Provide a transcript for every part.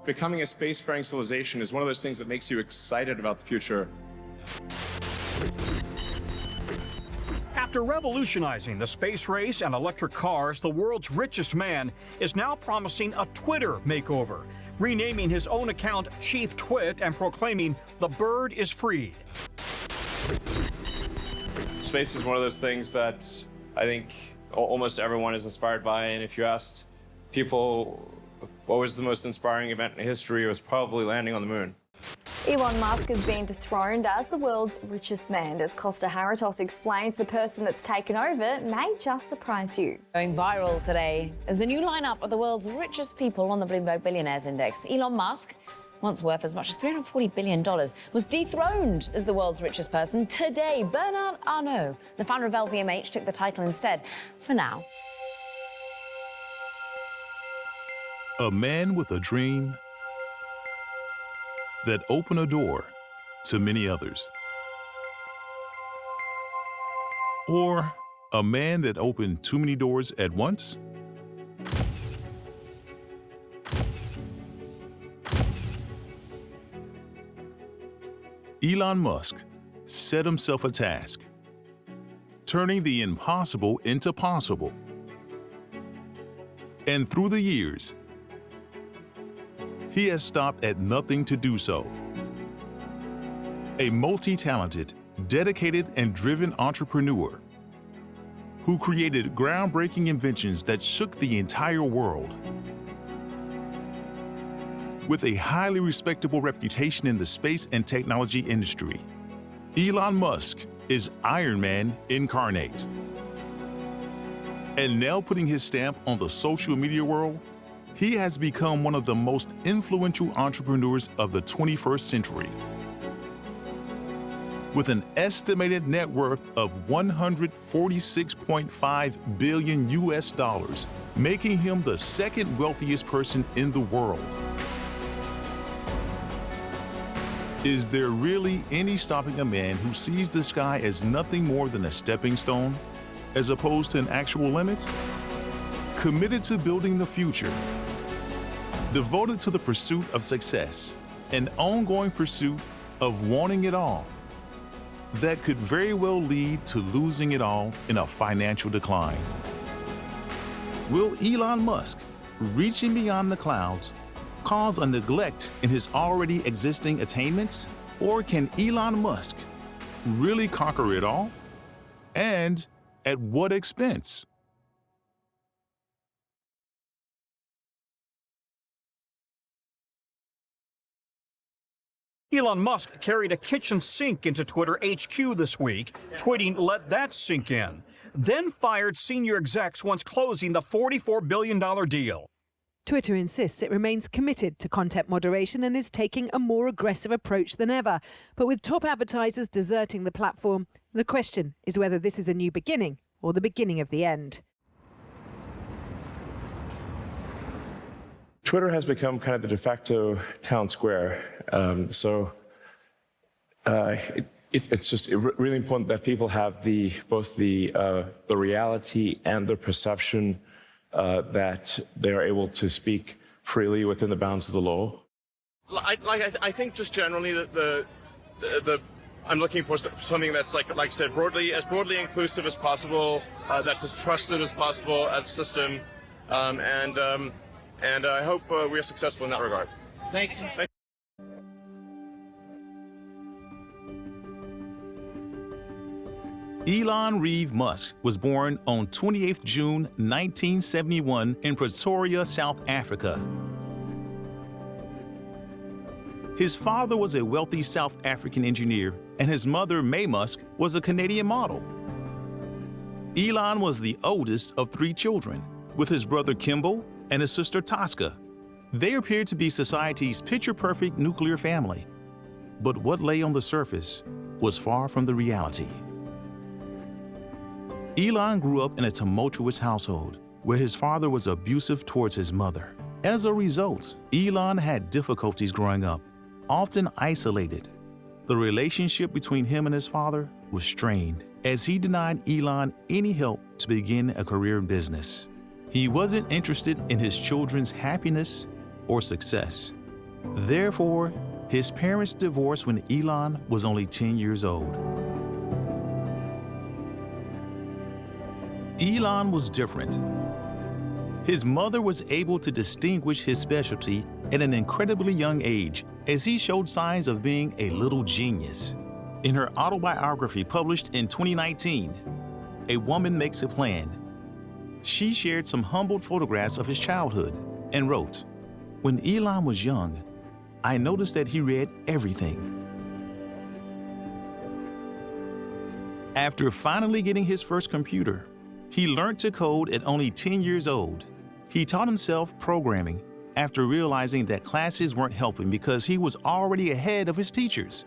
becoming a spacefaring civilization is one of those things that makes you excited about the future. After revolutionizing the space race and electric cars, the world's richest man is now promising a Twitter makeover, renaming his own account Chief Twit and proclaiming the bird is freed. Space is one of those things that I think almost everyone is inspired by, and if you asked people what was the most inspiring event in history, it was probably landing on the moon. Elon Musk has been dethroned as the world's richest man. As Costa Haratos explains, the person that's taken over may just surprise you. Going viral today is the new lineup of the world's richest people on the Bloomberg Billionaires Index. Elon Musk, once worth as much as $340 billion, was dethroned as the world's richest person. Today, Bernard Arnault, the founder of LVMH, took the title instead, for now. A man with a dream that opened a door to many others. Or a man that opened too many doors at once? Elon Musk set himself a task, turning the impossible into possible. And through the years, he has stopped at nothing to do so. A multi-talented, dedicated, and driven entrepreneur who created groundbreaking inventions that shook the entire world. With a highly respectable reputation in the space and technology industry, Elon Musk is Iron Man incarnate. And now putting his stamp on the social media world, he has become one of the most influential entrepreneurs of the 21st century. With an estimated net worth of $146.5 billion US, making him the second wealthiest person in the world. Is there really any stopping a man who sees the sky as nothing more than a stepping stone, as opposed to an actual limit? Committed to building the future, devoted to the pursuit of success, an ongoing pursuit of wanting it all, that could very well lead to losing it all in a financial decline. Will Elon Musk, reaching beyond the clouds, cause a neglect in his already existing attainments? Or can Elon Musk really conquer it all? And at what expense? Elon Musk carried a kitchen sink into Twitter HQ this week, tweeting, "Let that sink in," then fired senior execs once closing the $44 billion deal. Twitter insists it remains committed to content moderation and is taking a more aggressive approach than ever. But with top advertisers deserting the platform, the question is whether this is a new beginning or the beginning of the end. Twitter has become kind of the de facto town square. It's just really important that people have both the reality and the perception that they are able to speak freely within the bounds of the law. I think just generally that I'm looking for something that's like I said, as broadly inclusive as possible, that's as trusted as possible as a system, and I hope we are successful in that regard. Thank you. Elon Reeve Musk was born on 28 June 1971 in Pretoria, South Africa. His father was a wealthy South African engineer, and his mother, May Musk, was a Canadian model. Elon was the oldest of 3 children, with his brother Kimball and his sister Tosca. They appeared to be society's picture-perfect nuclear family. But what lay on the surface was far from the reality. Elon grew up in a tumultuous household where his father was abusive towards his mother. As a result, Elon had difficulties growing up, often isolated. The relationship between him and his father was strained as he denied Elon any help to begin a career in business. He wasn't interested in his children's happiness or success. Therefore, his parents divorced when Elon was only 10 years old. Elon was different. His mother was able to distinguish his specialty at an incredibly young age, as he showed signs of being a little genius. In her autobiography published in 2019, A Woman Makes a Plan, she shared some humbled photographs of his childhood and wrote, "When Elon was young, I noticed that he read everything. After finally getting his first computer, he learned to code at only 10 years old. He taught himself programming after realizing that classes weren't helping because he was already ahead of his teachers.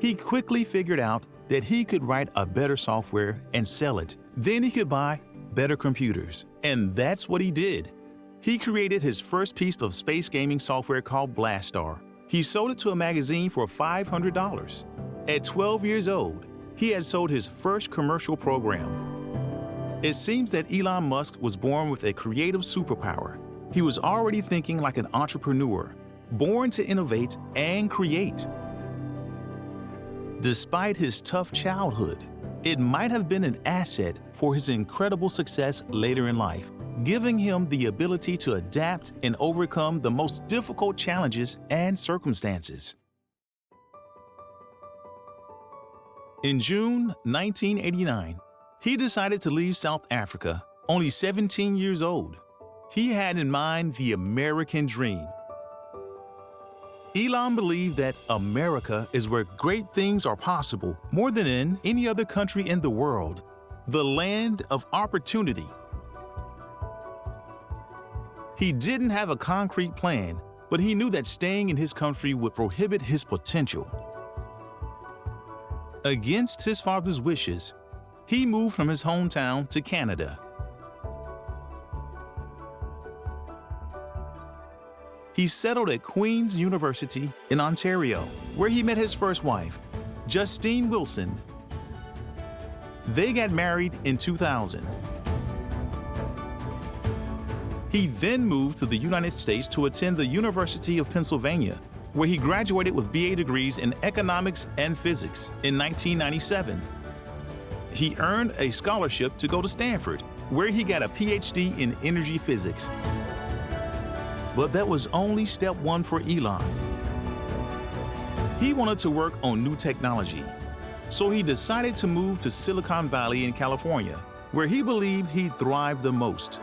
He quickly figured out that he could write a better software and sell it. Then he could buy better computers. And that's what he did. He created his first piece of space gaming software called Blastar. He sold it to a magazine for $500. At 12 years old, he had sold his first commercial program. It seems that Elon Musk was born with a creative superpower. He was already thinking like an entrepreneur, born to innovate and create. Despite his tough childhood, it might have been an asset for his incredible success later in life, giving him the ability to adapt and overcome the most difficult challenges and circumstances. In June 1989, he decided to leave South Africa, only 17 years old. He had in mind the American dream. Elon believed that America is where great things are possible more than in any other country in the world, the land of opportunity. He didn't have a concrete plan, but he knew that staying in his country would prohibit his potential. Against his father's wishes, he moved from his hometown to Canada. He settled at Queen's University in Ontario, where he met his first wife, Justine Wilson. They got married in 2000. He then moved to the United States to attend the University of Pennsylvania, where he graduated with BA degrees in economics and physics in 1997. He earned a scholarship to go to Stanford, where he got a PhD in energy physics. But that was only step one for Elon. He wanted to work on new technology, so he decided to move to Silicon Valley in California, where he believed he'd thrive the most.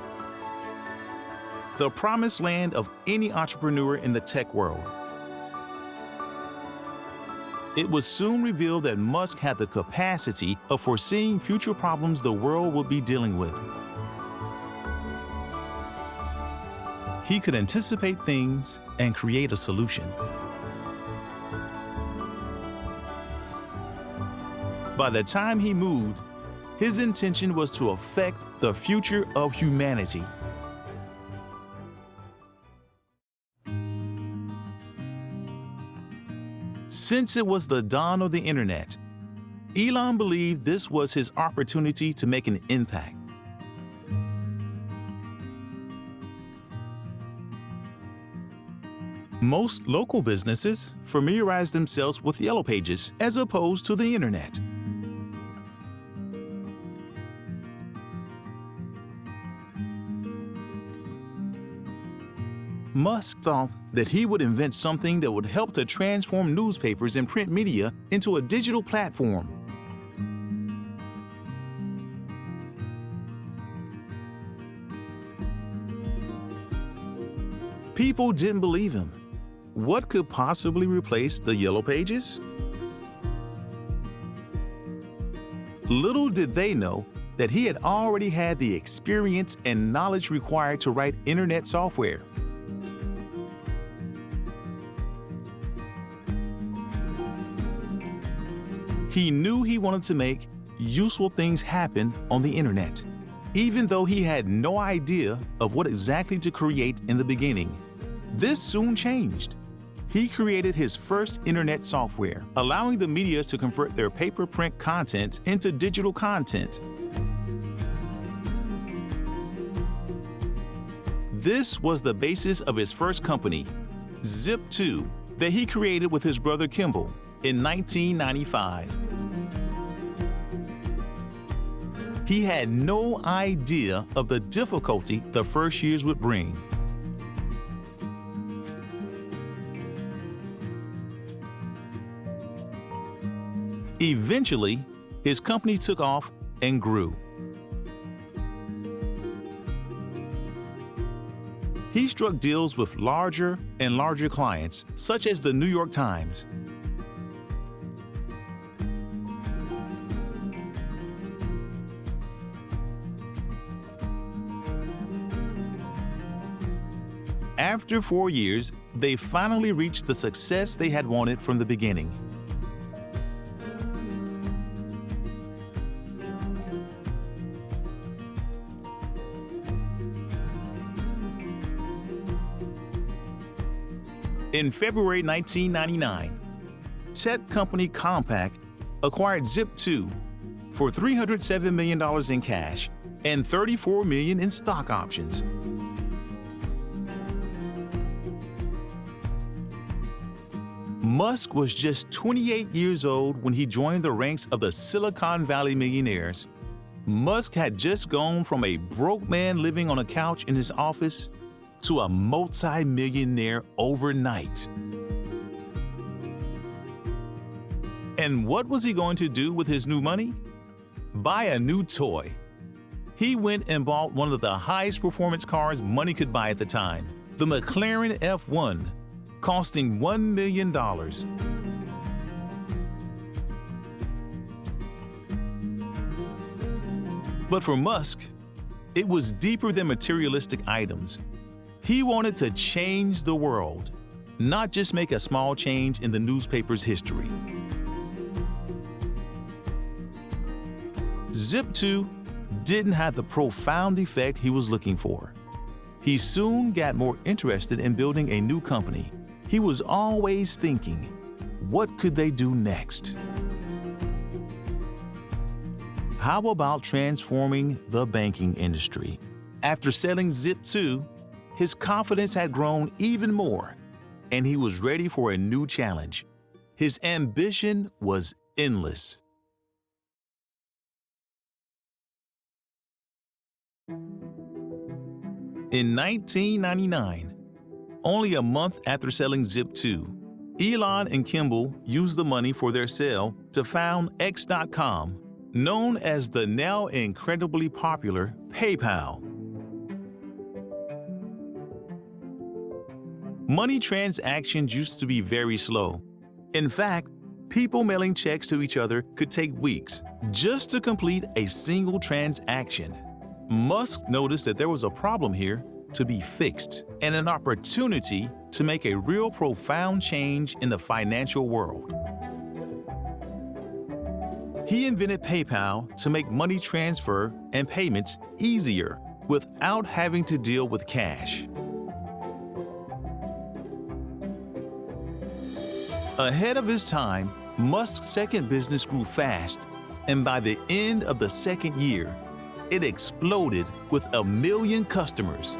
The promised land of any entrepreneur in the tech world. It was soon revealed that Musk had the capacity of foreseeing future problems the world would be dealing with. He could anticipate things and create a solution. By the time he moved, his intention was to affect the future of humanity. Since it was the dawn of the internet, Elon believed this was his opportunity to make an impact. Most local businesses familiarize themselves with Yellow Pages as opposed to the internet. Musk thought that he would invent something that would help to transform newspapers and print media into a digital platform. People didn't believe him. What could possibly replace the Yellow Pages? Little did they know that he had already had the experience and knowledge required to write internet software. He knew he wanted to make useful things happen on the internet, even though he had no idea of what exactly to create in the beginning. This soon changed. He created his first internet software, allowing the media to convert their pay-per-print content into digital content. This was the basis of his first company, Zip2, that he created with his brother Kimball in 1995. He had no idea of the difficulty the first years would bring. Eventually, his company took off and grew. He struck deals with larger and larger clients, such as the New York Times. After 4 years, they finally reached the success they had wanted from the beginning. In February 1999, tech company Compaq acquired Zip2 for $307 million in cash and $34 million in stock options. Musk was just 28 years old when he joined the ranks of the Silicon Valley millionaires. Musk had just gone from a broke man living on a couch in his office to a multi-millionaire overnight. And what was he going to do with his new money? Buy a new toy. He went and bought one of the highest performance cars money could buy at the time, the McLaren F1, costing $1 million. But for Musk, it was deeper than materialistic items. He wanted to change the world, not just make a small change in the newspaper's history. Zip2 didn't have the profound effect he was looking for. He soon got more interested in building a new company. He was always thinking, what could they do next? How about transforming the banking industry? After selling Zip2, his confidence had grown even more, and he was ready for a new challenge. His ambition was endless. In 1999, only a month after selling Zip2, Elon and Kimball used the money for their sale to found X.com, known as the now incredibly popular PayPal. Money transactions used to be very slow. In fact, people mailing checks to each other could take weeks just to complete a single transaction. Musk noticed that there was a problem here to be fixed and an opportunity to make a real profound change in the financial world. He invented PayPal to make money transfer and payments easier without having to deal with cash. Ahead of his time, Musk's second business grew fast, and by the end of the second year, it exploded with 1 million customers.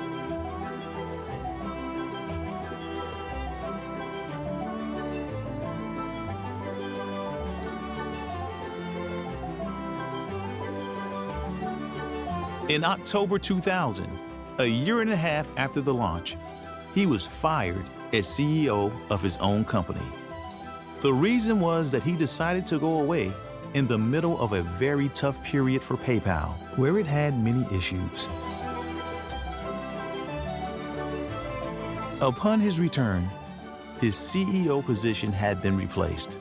In October 2000, a year and a half after the launch, he was fired as CEO of his own company. The reason was that he decided to go away in the middle of a very tough period for PayPal, where it had many issues. Upon his return, his CEO position had been replaced.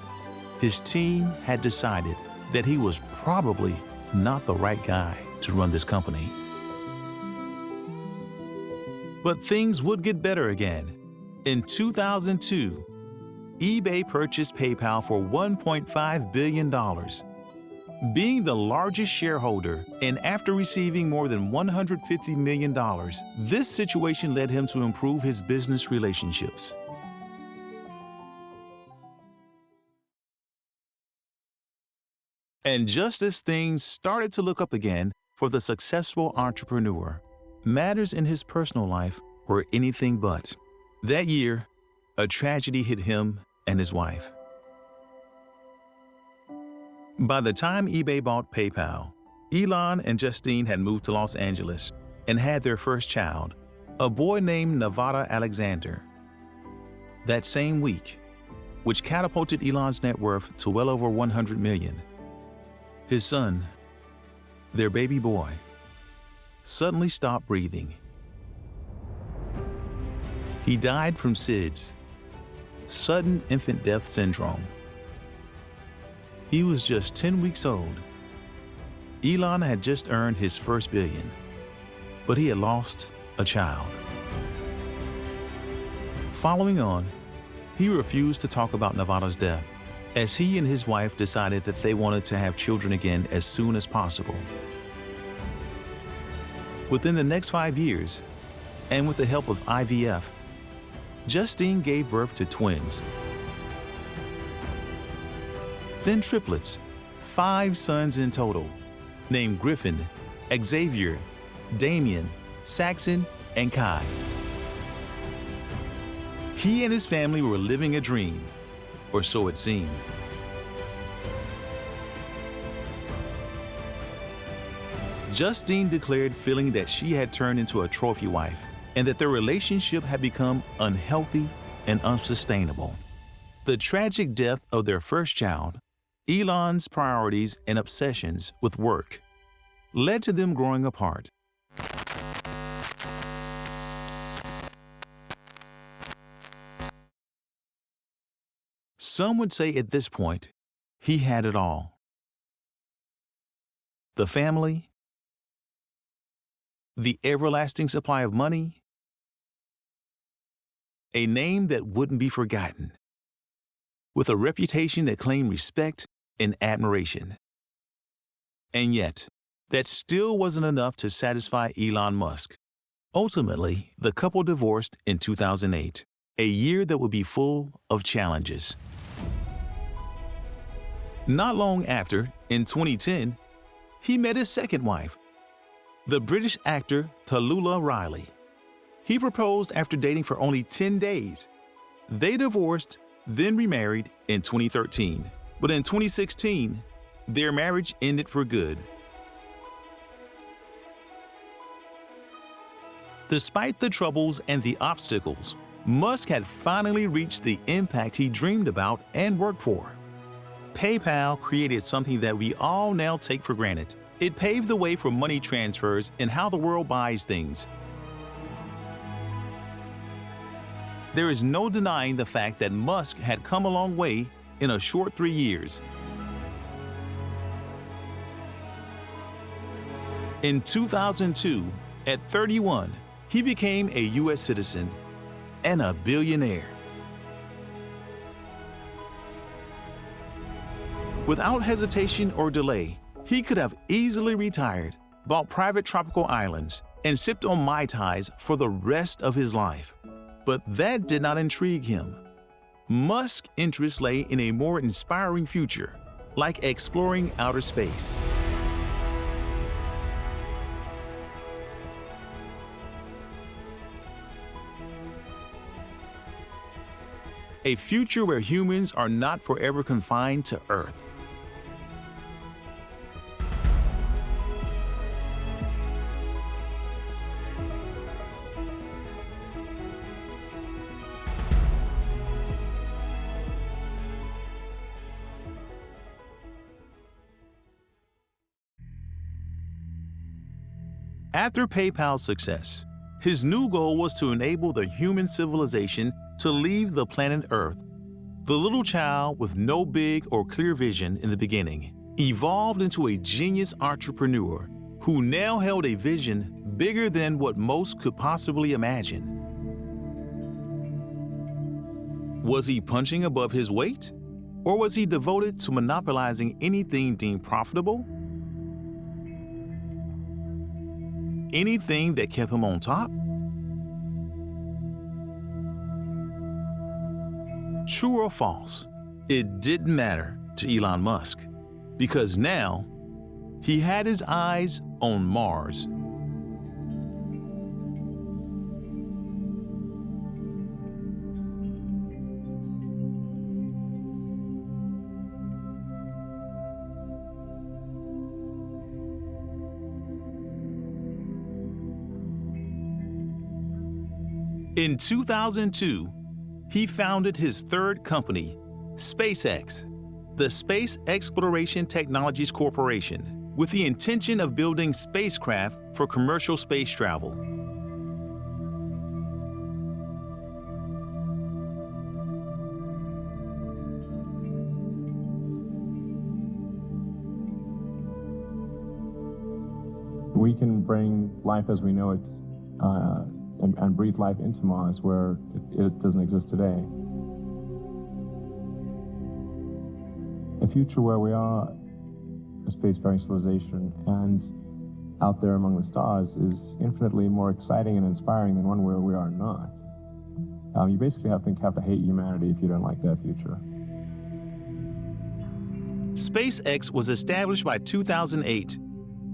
His team had decided that he was probably not the right guy to run this company. But things would get better again. In 2002, eBay purchased PayPal for $1.5 billion. Being the largest shareholder and after receiving more than $150 million, this situation led him to improve his business relationships. And just as things started to look up again for the successful entrepreneur, matters in his personal life were anything but. That year, a tragedy hit him and his wife. By the time eBay bought PayPal, Elon and Justine had moved to Los Angeles and had their first child, a boy named Nevada Alexander. That same week, which catapulted Elon's net worth to well over $100 million, his son, their baby boy, suddenly stopped breathing. He died from SIDS, sudden infant death syndrome. He was just 10 weeks old. Elon had just earned his first billion, but he had lost a child. Following on, he refused to talk about Nevada's death, as he and his wife decided that they wanted to have children again as soon as possible. Within the next 5 years, and with the help of IVF, Justine gave birth to twins, then triplets, 5 sons in total, named Griffin, Xavier, Damien, Saxon, and Kai. He and his family were living a dream, or so it seemed. Justine declared feeling that she had turned into a trophy wife and that their relationship had become unhealthy and unsustainable. The tragic death of their first child, Elon's priorities and obsessions with work, led to them growing apart. Some would say at this point, he had it all. The family, the everlasting supply of money, a name that wouldn't be forgotten, with a reputation that claimed respect and admiration. And yet, that still wasn't enough to satisfy Elon Musk. Ultimately, the couple divorced in 2008, a year that would be full of challenges. Not long after, in 2010, he met his second wife, the British actor Tallulah Riley. He proposed after dating for only 10 days. They divorced, then remarried in 2013. But in 2016, their marriage ended for good. Despite the troubles and the obstacles, Musk had finally reached the impact he dreamed about and worked for. PayPal created something that we all now take for granted. It paved the way for money transfers and how the world buys things. There is no denying the fact that Musk had come a long way in a short 3 years. In 2002, at 31, he became a U.S. citizen and a billionaire. Without hesitation or delay, he could have easily retired, bought private tropical islands, and sipped on Mai Tais for the rest of his life. But that did not intrigue him. Musk's interest lay in a more inspiring future, like exploring outer space. A future where humans are not forever confined to Earth. After PayPal's success, his new goal was to enable the human civilization to leave the planet Earth. The little child with no big or clear vision in the beginning evolved into a genius entrepreneur who now held a vision bigger than what most could possibly imagine. Was he punching above his weight? Or was he devoted to monopolizing anything deemed profitable? Anything that kept him on top? True or false, it didn't matter to Elon Musk, because now he had his eyes on Mars. In 2002, he founded his third company, SpaceX, the Space Exploration Technologies Corporation, with the intention of building spacecraft for commercial space travel. We can bring life as we know it and breathe life into Mars where it doesn't exist today. A future where we are a spacefaring civilization and out there among the stars is infinitely more exciting and inspiring than one where we are not. You basically have to hate humanity if you don't like that future. SpaceX was established by 2008,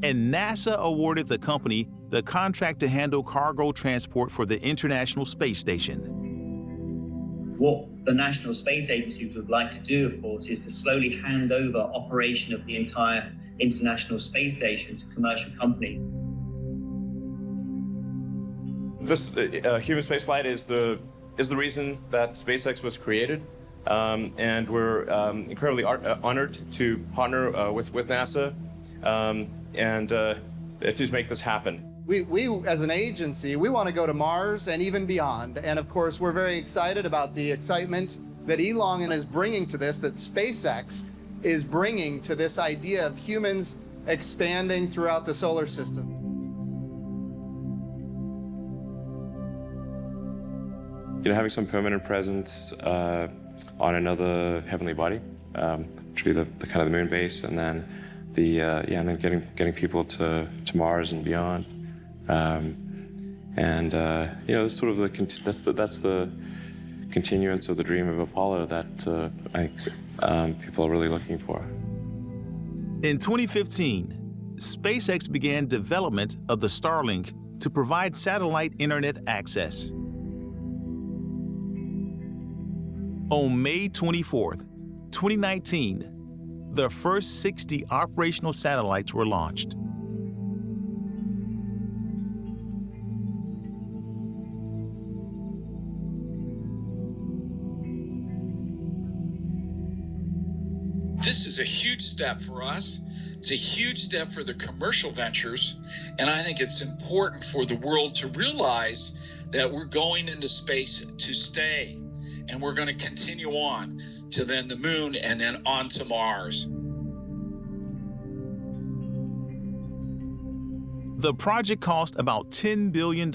and NASA awarded the company the contract to handle cargo transport for the International Space Station. What the National Space Agency would like to do, of course, is to slowly hand over operation of the entire International Space Station to commercial companies. This human spaceflight is the reason that SpaceX was created, and we're incredibly honored to partner with NASA and to make this happen. We, as an agency, we want to go to Mars and even beyond. And of course, we're very excited about the excitement that Elon is bringing to this, that SpaceX is bringing to this idea of humans expanding throughout the solar system. You know, having some permanent presence on another heavenly body, which would be the kind of the moon base, and then and then getting people to Mars and beyond. You know, it's sort of that's the continuance of the dream of Apollo that I think people are really looking for. In 2015, SpaceX began development of the Starlink to provide satellite internet access. On May 24th, 2019, the first 60 operational satellites were launched. This is a huge step for us. It's a huge step for the commercial ventures, and I think it's important for the world to realize that we're going into space to stay, and we're going to continue on to then the moon and then on to Mars. The project cost about $10 billion.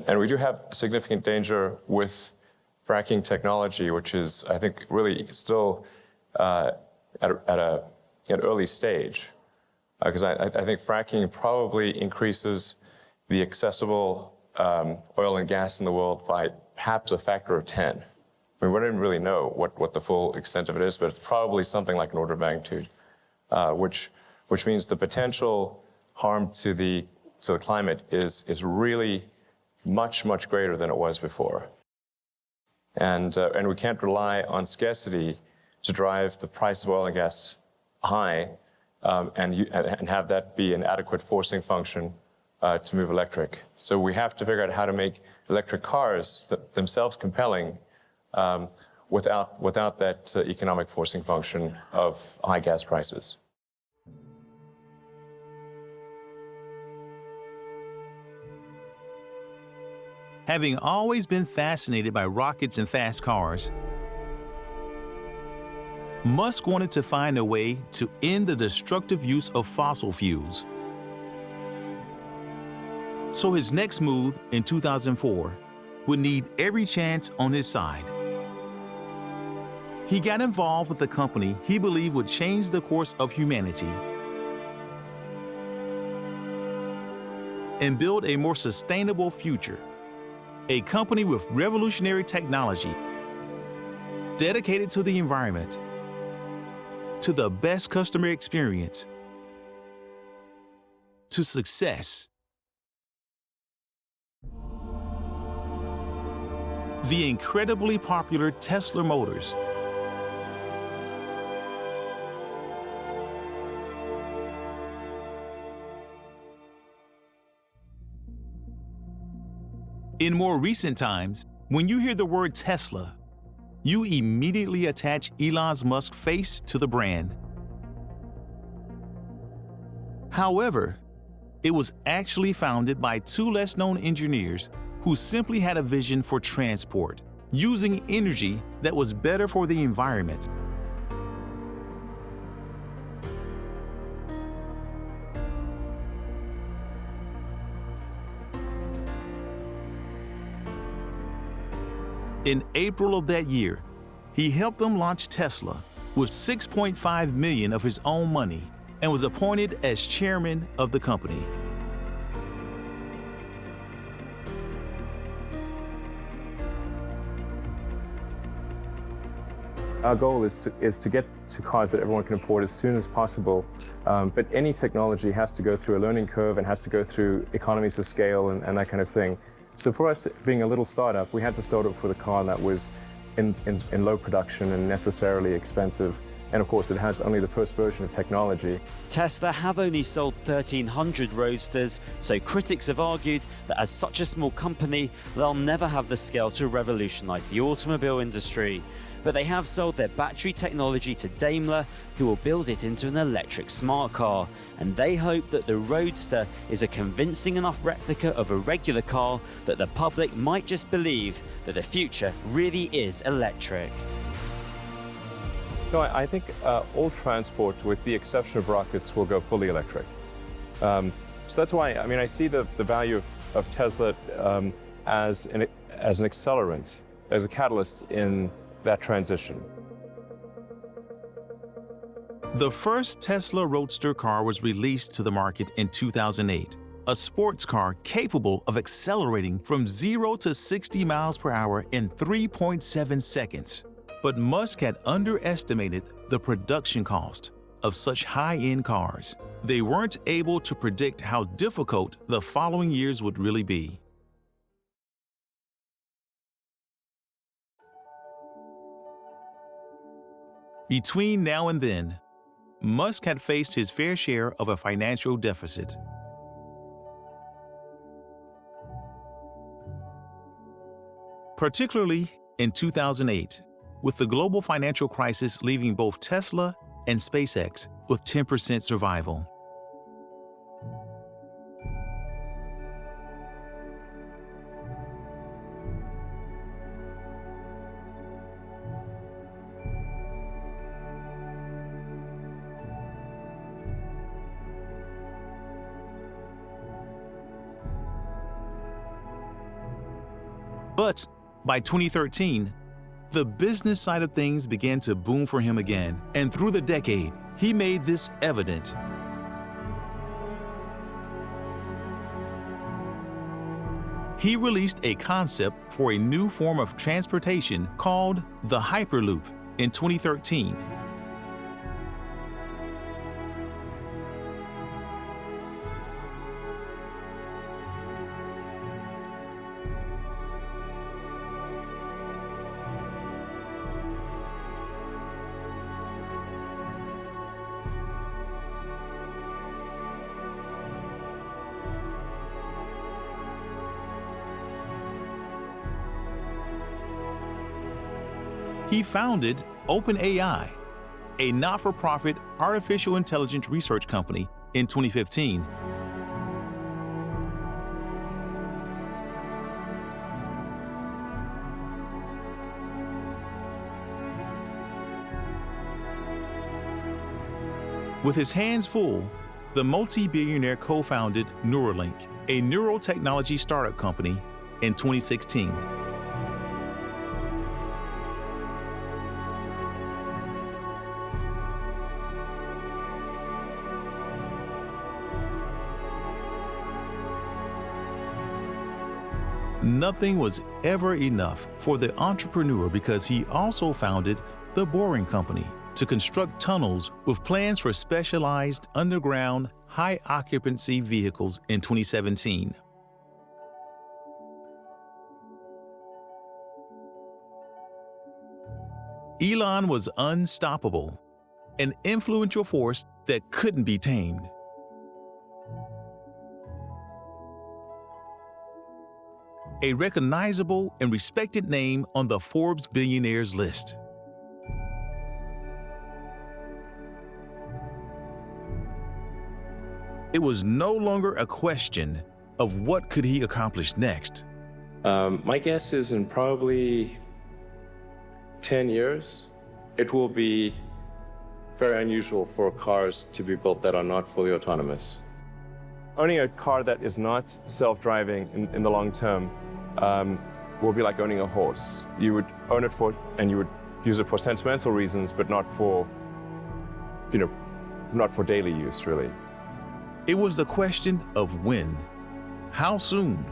And we do have significant danger with fracking technology, which is, I think, really still at an early stage. Because I think fracking probably increases the accessible oil and gas in the world by perhaps a factor of 10. I mean, we don't really know what the full extent of it is, but it's probably something like an order of magnitude, which means the potential harm to the climate is really much greater than it was before. And we can't rely on scarcity to drive the price of oil and gas high and have that be an adequate forcing function to move electric. So we have to figure out how to make electric cars themselves compelling without that economic forcing function of high gas prices. Having always been fascinated by rockets and fast cars, Musk wanted to find a way to end the destructive use of fossil fuels. So his next move in 2004 would need every chance on his side. He got involved with a company he believed would change the course of humanity and build a more sustainable future. A company with revolutionary technology, dedicated to the environment, to the best customer experience, to success. The incredibly popular Tesla Motors. In more recent times, when you hear the word Tesla, you immediately attach Elon Musk's face to the brand. However, it was actually founded by two less-known engineers who simply had a vision for transport, using energy that was better for the environment. In April of that year, he helped them launch Tesla with $6.5 million of his own money and was appointed as chairman of the company. Our goal is to get to cars that everyone can afford as soon as possible. But any technology has to go through a learning curve and has to go through economies of scale and that kind of thing. So for us, being a little startup, we had to start off with a car that was in low production and necessarily expensive. And of course, it has only the first version of technology. Tesla have only sold 1,300 Roadsters, so critics have argued that as such a small company, they'll never have the scale to revolutionize the automobile industry. But they have sold their battery technology to Daimler, who will build it into an electric smart car. And they hope that the Roadster is a convincing enough replica of a regular car that the public might just believe that the future really is electric. No, I think all transport, with the exception of rockets, will go fully electric. So that's why, I mean, I see the value of Tesla as an accelerant, as a catalyst in that transition. The first Tesla Roadster car was released to the market in 2008, a sports car capable of accelerating from 0 to 60 miles per hour in 3.7 seconds. But Musk had underestimated the production cost of such high-end cars. They weren't able to predict how difficult the following years would really be. Between now and then, Musk had faced his fair share of a financial deficit. Particularly in 2008, with the global financial crisis leaving both Tesla and SpaceX with 10% survival. But by 2013, the business side of things began to boom for him again, and through the decade, he made this evident. He released a concept for a new form of transportation called the Hyperloop in 2013. He founded OpenAI, a not-for-profit artificial intelligence research company, in 2015. With his hands full, the multi-billionaire co-founded Neuralink, a neurotechnology startup company, in 2016. Nothing was ever enough for the entrepreneur because he also founded the Boring Company to construct tunnels with plans for specialized underground high-occupancy vehicles in 2017. Elon was unstoppable, an influential force that couldn't be tamed. a recognizable and respected name on the Forbes billionaires list. It was no longer a question of what could he accomplish next. My guess is in probably 10 years, it will be very unusual for cars to be built that are not fully autonomous. Owning a car that is not self-driving in the long term will be like owning a horse. You would own it and you would use it for sentimental reasons, but not for, not for daily use, really. It was a question of when, how soon,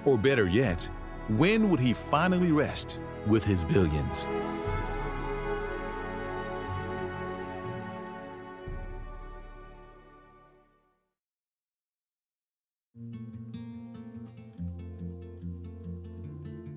or better yet, when would he finally rest with his billions?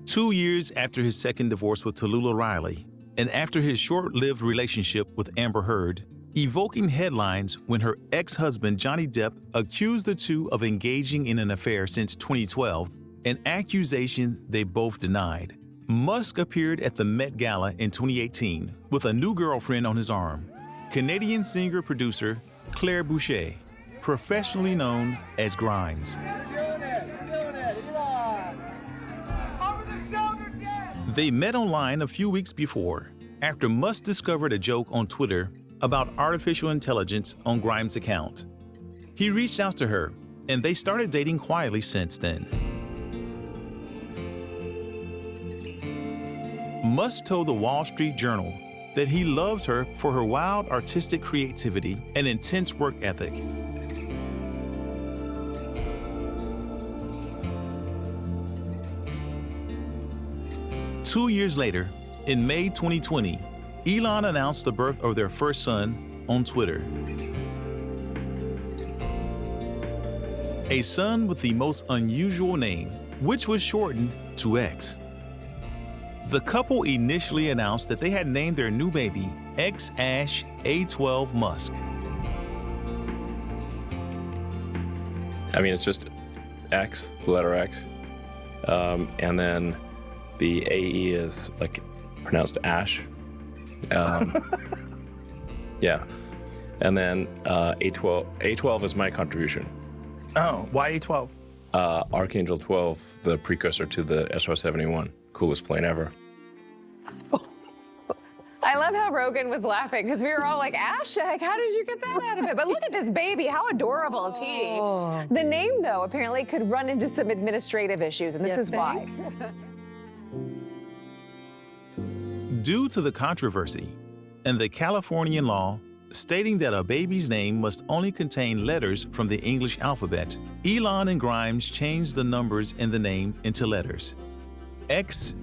Two years after his second divorce with Tallulah Riley, and after his short-lived relationship with Amber Heard, evoking headlines when her ex-husband Johnny Depp accused the two of engaging in an affair since 2012, an accusation they both denied. Musk appeared at the Met Gala in 2018 with a new girlfriend on his arm, Canadian singer-producer Claire Boucher, professionally known as Grimes. They met online a few weeks before, after Musk discovered a joke on Twitter about artificial intelligence on Grimes' account. He reached out to her, and they started dating quietly since then. Musk told the Wall Street Journal that he loves her for her wild artistic creativity and intense work ethic. Two years later, in May 2020, Elon announced the birth of their first son on Twitter. A son with the most unusual name, which was shortened to X. The couple initially announced that they had named their new baby X-A12 Musk. I mean, it's just X, the letter X. And then the AE is like pronounced Ash. Yeah. And then A12 is my contribution. Oh, why A12? Archangel 12, the precursor to the SR-71. Coolest plane ever. I love how Rogan was laughing because we were all like, Ashek, how did you get that out of it? But look at this baby. How adorable is he? Oh. The name, though, apparently could run into some administrative issues, and this is why. Due to the controversy and the Californian law stating that a baby's name must only contain letters from the English alphabet, Elon and Grimes changed the numbers in the name into letters. X-A-X-I-I.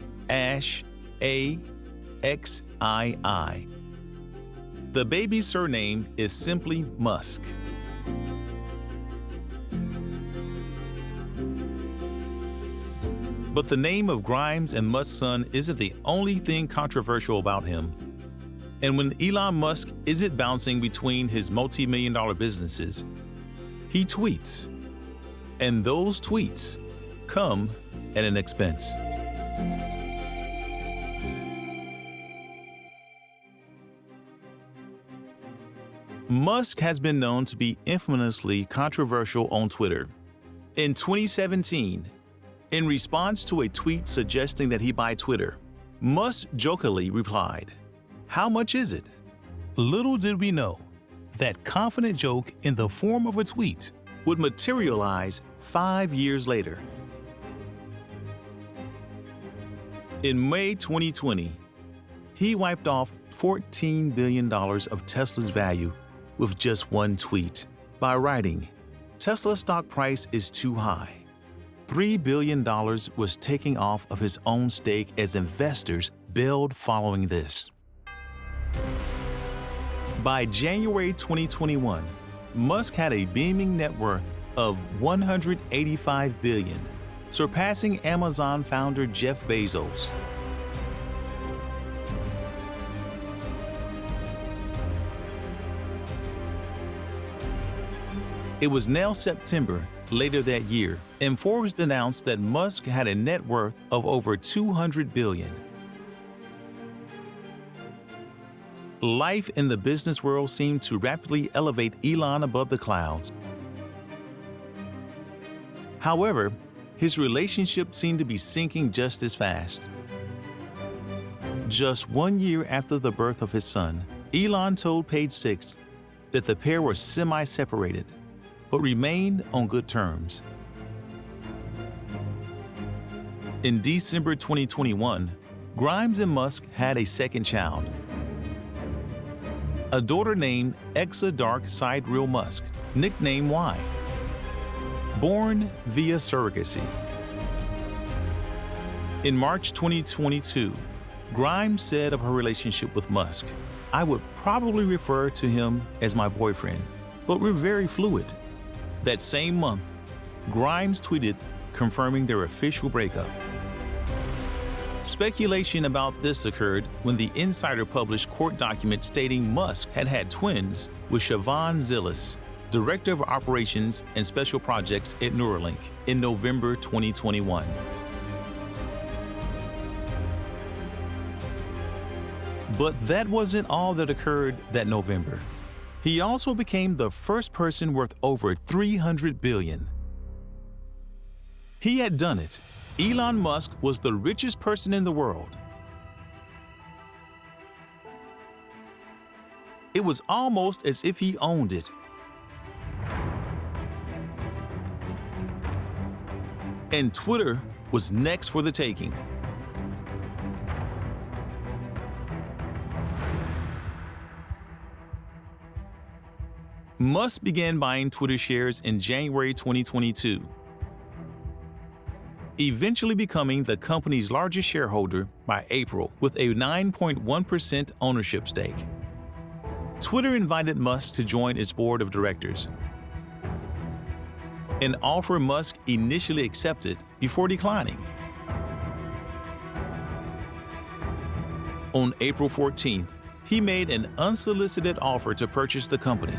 The baby's surname is simply Musk. But the name of Grimes and Musk's son isn't the only thing controversial about him. And when Elon Musk isn't bouncing between his multi-million-dollar businesses, he tweets. And those tweets come at an expense. Musk has been known to be infamously controversial on Twitter. In 2017, in response to a tweet suggesting that he buy Twitter, Musk jokingly replied, "How much is it?" Little did we know that confident joke in the form of a tweet would materialize 5 years later. In May 2020, he wiped off $14 billion of Tesla's value with just one tweet by writing, "Tesla's stock price is too high." $3 billion was taken off of his own stake as investors bailed following this. By January 2021, Musk had a beaming net worth of $185 billion, surpassing Amazon founder Jeff Bezos. It was now September later that year, and Forbes announced that Musk had a net worth of over $200 billion. Life in the business world seemed to rapidly elevate Elon above the clouds. However, his relationship seemed to be sinking just as fast. Just 1 year after the birth of his son, Elon told Page Six that the pair were semi-separated, but remained on good terms. In December 2021, Grimes and Musk had a second child, a daughter named Exa Dark Sidereal Musk, nicknamed Y, born via surrogacy. In March 2022, Grimes said of her relationship with Musk, "I would probably refer to him as my boyfriend, but we're very fluid." That same month, Grimes tweeted confirming their official breakup. Speculation about this occurred when the Insider published court documents stating Musk had had twins with Siobhan Zillis, Director of Operations and Special Projects at Neuralink, in November 2021. But that wasn't all that occurred that November. He also became the first person worth over $300 billion. He had done it. Elon Musk was the richest person in the world. It was almost as if he owned it. And Twitter was next for the taking. Musk began buying Twitter shares in January 2022, eventually becoming the company's largest shareholder by April with a 9.1% ownership stake. Twitter invited Musk to join its board of directors, an offer Musk initially accepted before declining. On April 14th, he made an unsolicited offer to purchase the company.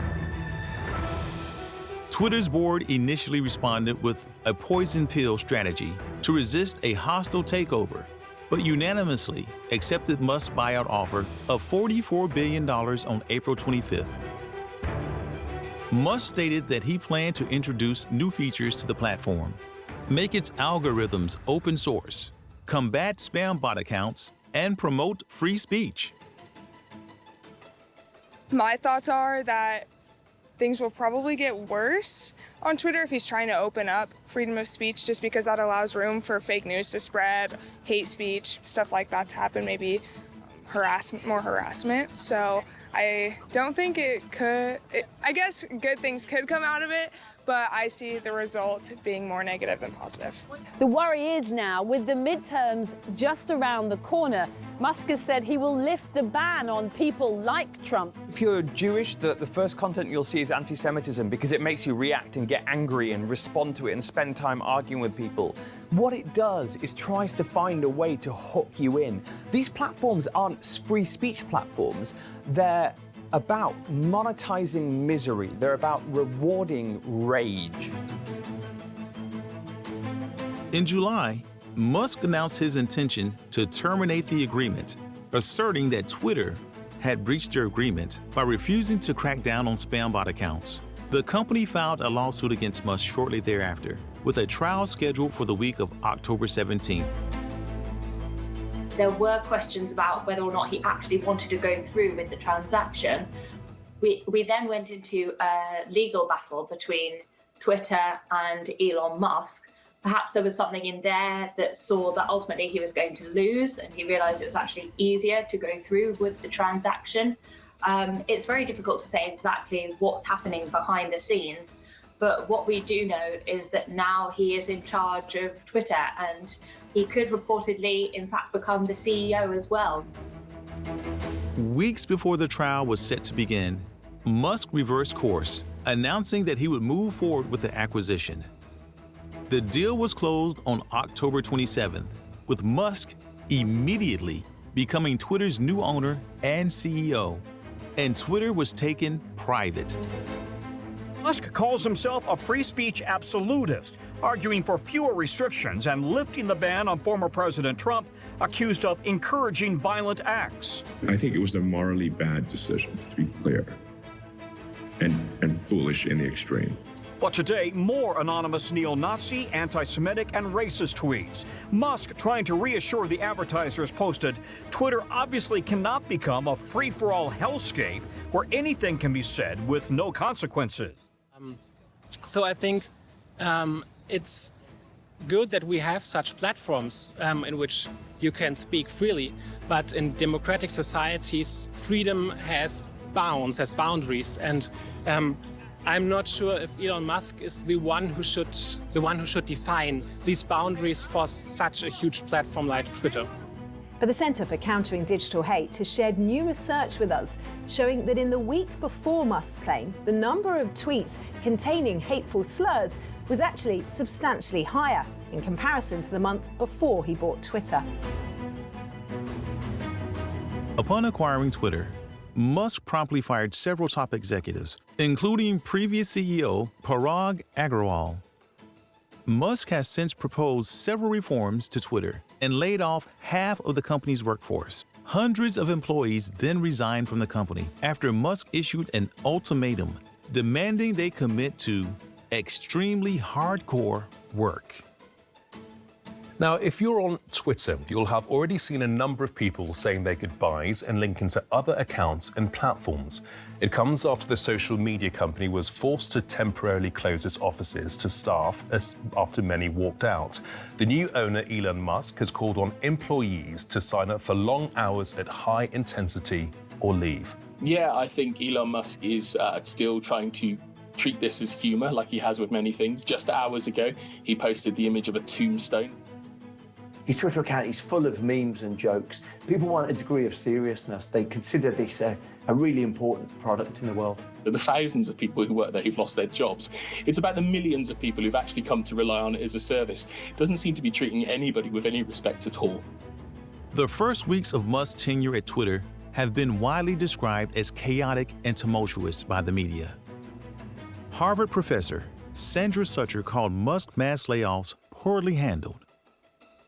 Twitter's board initially responded with a poison pill strategy to resist a hostile takeover, but unanimously accepted Musk's buyout offer of $44 billion on April 25th. Musk stated that he planned to introduce new features to the platform, make its algorithms open source, combat spam bot accounts, and promote free speech. My thoughts are that things will probably get worse on Twitter if he's trying to open up freedom of speech, just because that allows room for fake news to spread, hate speech, stuff like that to happen, maybe more harassment. So I don't think I guess good things could come out of it, but I see the result being more negative than positive. The worry is now, with the midterms just around the corner, Musk has said he will lift the ban on people like Trump. If you're Jewish, the first content you'll see is anti-Semitism because it makes you react and get angry and respond to it and spend time arguing with people. What it does is tries to find a way to hook you in. These platforms aren't free speech platforms. They're about monetizing misery. They're about rewarding rage. In July, Musk announced his intention to terminate the agreement, asserting that Twitter had breached their agreement by refusing to crack down on spam bot accounts. The company filed a lawsuit against Musk shortly thereafter, with a trial scheduled for the week of October 17th. There were questions about whether or not he actually wanted to go through with the transaction. We then went into a legal battle between Twitter and Elon Musk. Perhaps there was something in there that saw that ultimately he was going to lose, and he realized it was actually easier to go through with the transaction. It's very difficult to say exactly what's happening behind the scenes, but what we do know is that now he is in charge of Twitter, and he could reportedly, in fact, become the CEO as well. Weeks before the trial was set to begin, Musk reversed course, announcing that he would move forward with the acquisition. The deal was closed on October 27th, with Musk immediately becoming Twitter's new owner and CEO, and Twitter was taken private. Musk calls himself a free speech absolutist, arguing for fewer restrictions and lifting the ban on former President Trump, accused of encouraging violent acts. I think it was a morally bad decision, to be clear, and foolish in the extreme. But today, more anonymous neo-Nazi, anti-Semitic, and racist tweets. Musk trying to reassure the advertisers posted, Twitter obviously cannot become a free-for-all hellscape where anything can be said with no consequences. So I think it's good that we have such platforms in which you can speak freely, but in democratic societies, freedom has bounds, has boundaries, and I'm not sure if Elon Musk is the one who should define these boundaries for such a huge platform like Twitter. But the Centre for Countering Digital Hate has shared new research with us showing that in the week before Musk's claim, the number of tweets containing hateful slurs was actually substantially higher in comparison to the month before he bought Twitter. Upon acquiring Twitter, Musk promptly fired several top executives, including previous CEO Parag Agrawal. Musk has since proposed several reforms to Twitter and laid off half of the company's workforce. Hundreds of employees then resigned from the company after Musk issued an ultimatum demanding they commit to extremely hardcore work. Now, if you're on Twitter, you'll have already seen a number of people saying their goodbyes and linking to other accounts and platforms. It comes after the social media company was forced to temporarily close its offices to staff after many walked out. The new owner, Elon Musk, has called on employees to sign up for long hours at high intensity or leave. Yeah, I think Elon Musk is still trying to treat this as humor, like he has with many things. Just hours ago, he posted the image of a tombstone. His Twitter account is full of memes and jokes. People want a degree of seriousness. They consider this a really important product in the world. The thousands of people who work there who've lost their jobs. It's about the millions of people who've actually come to rely on it as a service. It doesn't seem to be treating anybody with any respect at all. The first weeks of Musk's tenure at Twitter have been widely described as chaotic and tumultuous by the media. Harvard professor Sandra Sutter called Musk mass layoffs poorly handled.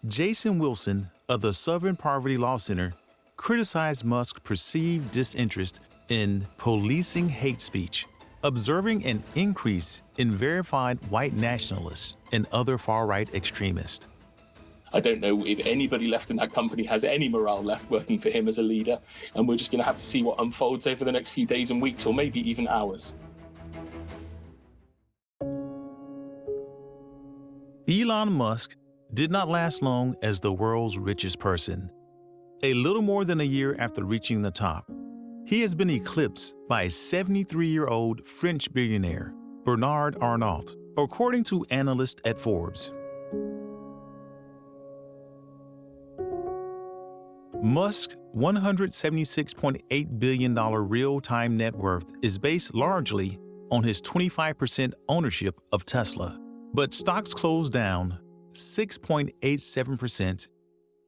Jason Wilson of the Southern Poverty Law Center criticized Musk's perceived disinterest in policing hate speech, observing an increase in verified white nationalists and other far-right extremists. I don't know if anybody left in that company has any morale left working for him as a leader, and we're just going to have to see what unfolds over the next few days and weeks, or maybe even hours. Elon Musk did not last long as the world's richest person. A little more than a year after reaching the top, he has been eclipsed by a 73-year-old French billionaire, Bernard Arnault, according to analysts at Forbes. Musk's $176.8 billion real-time net worth is based largely on his 25% ownership of Tesla, but stocks closed down 6.87%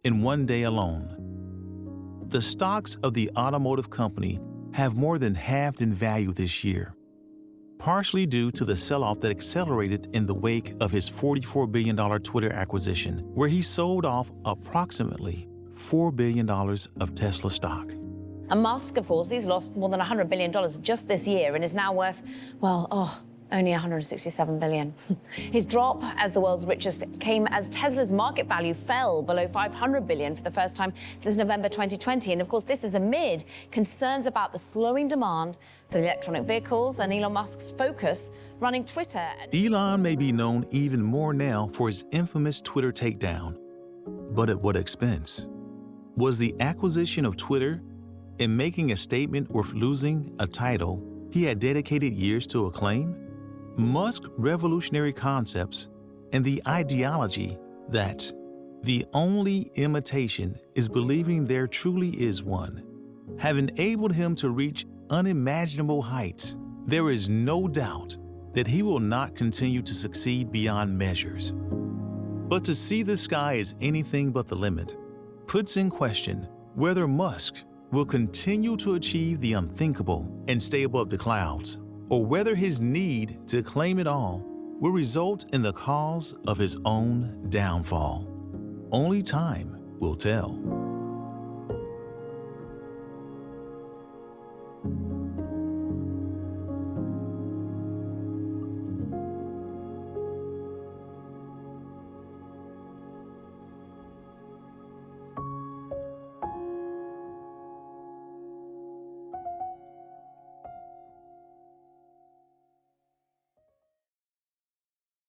in one day alone. The stocks of the automotive company have more than halved in value this year, partially due to the sell-off that accelerated in the wake of his $44 billion Twitter acquisition, where he sold off approximately $4 billion of Tesla stock. And Musk, of course, he's lost more than $100 billion just this year and is now worth, only $167 billion. His drop as the world's richest came as Tesla's market value fell below $500 billion for the first time since November 2020. And of course, this is amid concerns about the slowing demand for electronic vehicles and Elon Musk's focus running Twitter. Elon may be known even more now for his infamous Twitter takedown. But at what expense? Was the acquisition of Twitter and making a statement worth losing a title he had dedicated years to acclaim? Musk's revolutionary concepts and the ideology that the only imitation is believing there truly is one have enabled him to reach unimaginable heights. There is no doubt that he will not continue to succeed beyond measures. But to see the sky as anything but the limit puts in question whether Musk will continue to achieve the unthinkable and stay above the clouds, or whether his need to claim it all will result in the cause of his own downfall. Only time will tell.